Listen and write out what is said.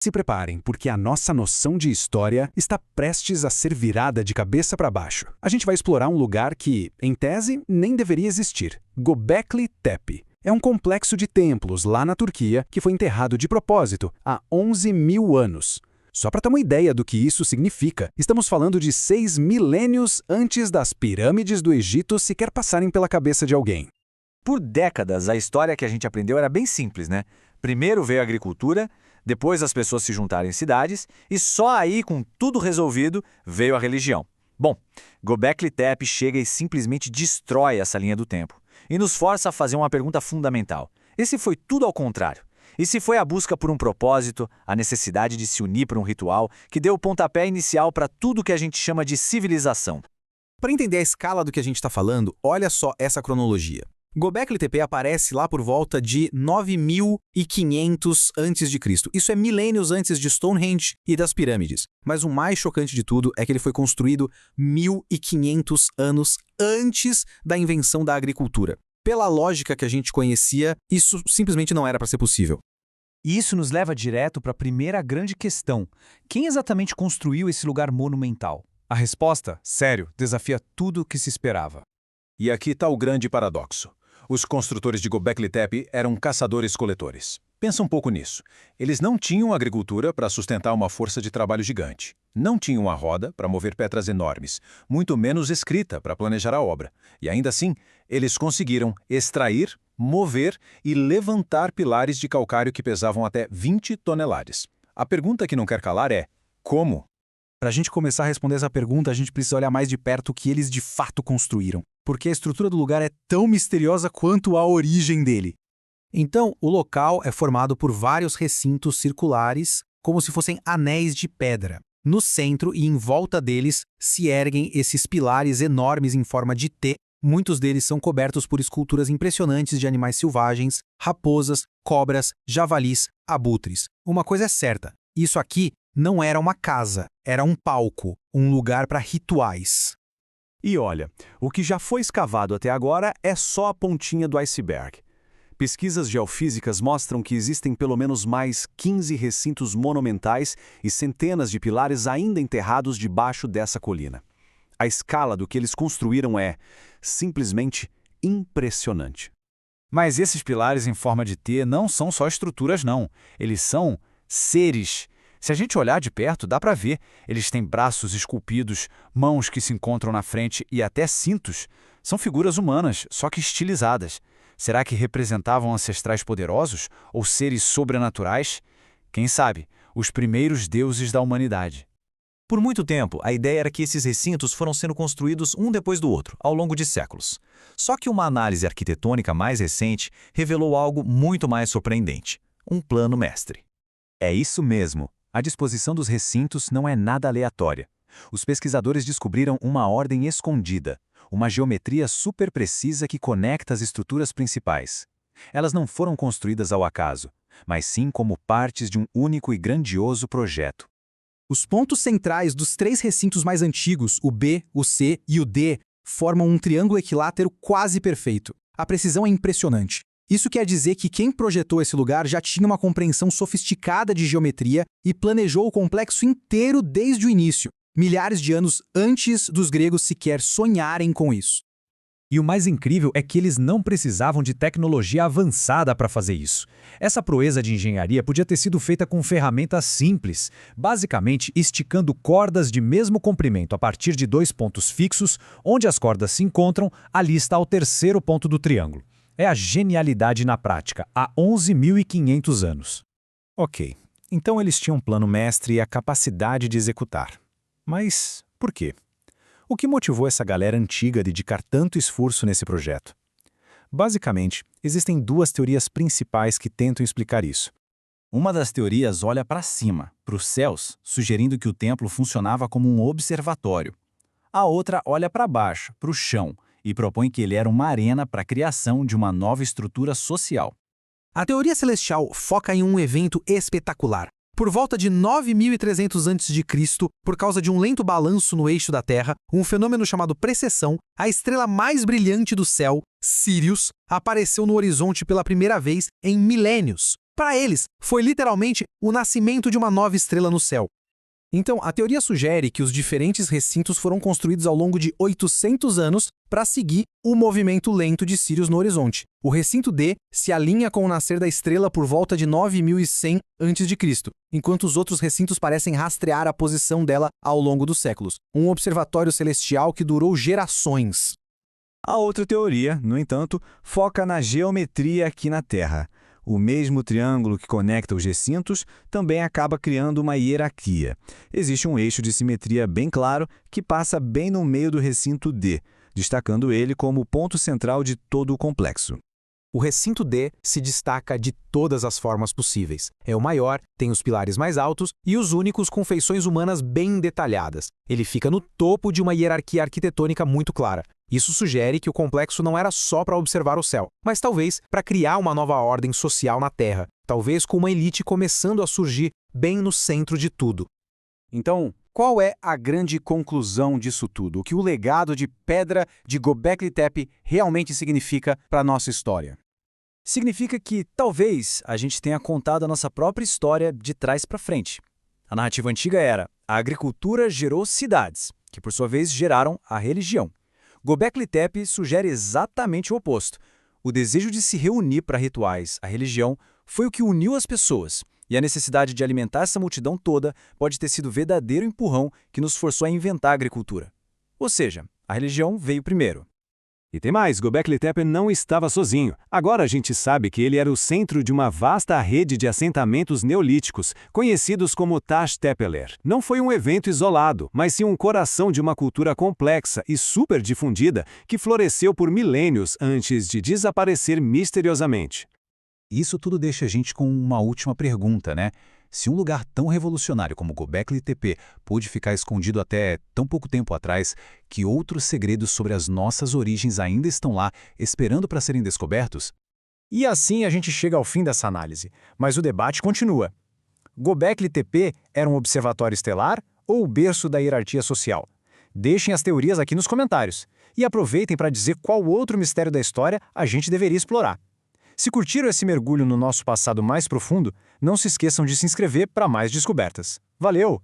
Se preparem, porque a nossa noção de história está prestes a ser virada de cabeça para baixo. A gente vai explorar um lugar que, em tese, nem deveria existir. Göbekli Tepe. É um complexo de templos lá na Turquia que foi enterrado de propósito há 11 mil anos. Só para ter uma ideia do que isso significa, estamos falando de 6 milênios antes das pirâmides do Egito sequer passarem pela cabeça de alguém. Por décadas, a história que a gente aprendeu era bem simples, né? Primeiro veio a agricultura, depois as pessoas se juntaram em cidades, e só aí, com tudo resolvido, veio a religião. Bom, Göbekli Tepe chega e simplesmente destrói essa linha do tempo, e nos força a fazer uma pergunta fundamental. E se foi tudo ao contrário? E se foi a busca por um propósito, a necessidade de se unir para um ritual, que deu o pontapé inicial para tudo que a gente chama de civilização? Para entender a escala do que a gente está falando, olha só essa cronologia. Göbekli Tepe aparece lá por volta de 9.500 a.C. Isso é milênios antes de Stonehenge e das pirâmides. Mas o mais chocante de tudo é que ele foi construído 1.500 anos antes da invenção da agricultura. Pela lógica que a gente conhecia, isso simplesmente não era para ser possível. E isso nos leva direto para a primeira grande questão. Quem exatamente construiu esse lugar monumental? A resposta, sério, desafia tudo o que se esperava. E aqui está o grande paradoxo. Os construtores de Göbekli Tepe eram caçadores-coletores. Pensa um pouco nisso. Eles não tinham agricultura para sustentar uma força de trabalho gigante. Não tinham a roda para mover pedras enormes, muito menos escrita para planejar a obra. E ainda assim, eles conseguiram extrair, mover e levantar pilares de calcário que pesavam até 20 toneladas. A pergunta que não quer calar é: como? Para a gente começar a responder essa pergunta, a gente precisa olhar mais de perto o que eles de fato construíram, porque a estrutura do lugar é tão misteriosa quanto a origem dele. Então, o local é formado por vários recintos circulares, como se fossem anéis de pedra. No centro e em volta deles se erguem esses pilares enormes em forma de T. Muitos deles são cobertos por esculturas impressionantes de animais selvagens, raposas, cobras, javalis, abutres. Uma coisa é certa, isso aqui não era uma casa, era um palco, um lugar para rituais. E olha, o que já foi escavado até agora é só a pontinha do iceberg. Pesquisas geofísicas mostram que existem pelo menos mais 15 recintos monumentais e centenas de pilares ainda enterrados debaixo dessa colina. A escala do que eles construíram é simplesmente impressionante. Mas esses pilares em forma de T não são só estruturas, não. Eles são seres. Se a gente olhar de perto, dá para ver. Eles têm braços esculpidos, mãos que se encontram na frente e até cintos. São figuras humanas, só que estilizadas. Será que representavam ancestrais poderosos ou seres sobrenaturais? Quem sabe, os primeiros deuses da humanidade. Por muito tempo, a ideia era que esses recintos foram sendo construídos um depois do outro, ao longo de séculos. Só que uma análise arquitetônica mais recente revelou algo muito mais surpreendente: um plano mestre. É isso mesmo. A disposição dos recintos não é nada aleatória. Os pesquisadores descobriram uma ordem escondida, uma geometria super precisa que conecta as estruturas principais. Elas não foram construídas ao acaso, mas sim como partes de um único e grandioso projeto. Os pontos centrais dos 3 recintos mais antigos, o B, o C e o D, formam um triângulo equilátero quase perfeito. A precisão é impressionante. Isso quer dizer que quem projetou esse lugar já tinha uma compreensão sofisticada de geometria e planejou o complexo inteiro desde o início, milhares de anos antes dos gregos sequer sonharem com isso. E o mais incrível é que eles não precisavam de tecnologia avançada para fazer isso. Essa proeza de engenharia podia ter sido feita com ferramentas simples, basicamente esticando cordas de mesmo comprimento a partir de 2 pontos fixos, onde as cordas se encontram, ali está o terceiro ponto do triângulo. É a genialidade na prática, há 11.500 anos. Ok, então eles tinham um plano mestre e a capacidade de executar. Mas por quê? O que motivou essa galera antiga a dedicar tanto esforço nesse projeto? Basicamente, existem 2 teorias principais que tentam explicar isso. Uma das teorias olha para cima, para os céus, sugerindo que o templo funcionava como um observatório. A outra olha para baixo, para o chão, e propõe que ele era uma arena para a criação de uma nova estrutura social. A teoria celestial foca em um evento espetacular. Por volta de 9.300 a.C., por causa de um lento balanço no eixo da Terra, um fenômeno chamado precessão, a estrela mais brilhante do céu, Sirius, apareceu no horizonte pela primeira vez em milênios. Para eles, foi literalmente o nascimento de uma nova estrela no céu. Então, a teoria sugere que os diferentes recintos foram construídos ao longo de 800 anos para seguir o movimento lento de Sírius no horizonte. O recinto D se alinha com o nascer da estrela por volta de 9100 a.C., enquanto os outros recintos parecem rastrear a posição dela ao longo dos séculos. Um observatório celestial que durou gerações. A outra teoria, no entanto, foca na geometria aqui na Terra. O mesmo triângulo que conecta os recintos também acaba criando uma hierarquia. Existe um eixo de simetria bem claro que passa bem no meio do recinto D, destacando ele como o ponto central de todo o complexo. O recinto D se destaca de todas as formas possíveis. É o maior, tem os pilares mais altos e os únicos com feições humanas bem detalhadas. Ele fica no topo de uma hierarquia arquitetônica muito clara. Isso sugere que o complexo não era só para observar o céu, mas talvez para criar uma nova ordem social na Terra, talvez com uma elite começando a surgir bem no centro de tudo. Então, qual é a grande conclusão disso tudo? O que o legado de Pedra de Göbekli Tepe realmente significa para a nossa história? Significa que, talvez, a gente tenha contado a nossa própria história de trás para frente. A narrativa antiga era: a agricultura gerou cidades, que por sua vez geraram a religião. Göbekli Tepe sugere exatamente o oposto. O desejo de se reunir para rituais, a religião, foi o que uniu as pessoas, e a necessidade de alimentar essa multidão toda pode ter sido o verdadeiro empurrão que nos forçou a inventar a agricultura. Ou seja, a religião veio primeiro. E tem mais, Göbekli Tepe não estava sozinho. Agora a gente sabe que ele era o centro de uma vasta rede de assentamentos neolíticos, conhecidos como Taş Tepeler. Não foi um evento isolado, mas sim um coração de uma cultura complexa e super difundida que floresceu por milênios antes de desaparecer misteriosamente. Isso tudo deixa a gente com uma última pergunta, né? Se um lugar tão revolucionário como Göbekli Tepe pôde ficar escondido até tão pouco tempo atrás, que outros segredos sobre as nossas origens ainda estão lá, esperando para serem descobertos? E assim a gente chega ao fim dessa análise, mas o debate continua. Göbekli Tepe era um observatório estelar ou o berço da hierarquia social? Deixem as teorias aqui nos comentários e aproveitem para dizer qual outro mistério da história a gente deveria explorar. Se curtiram esse mergulho no nosso passado mais profundo, não se esqueçam de se inscrever para mais descobertas. Valeu!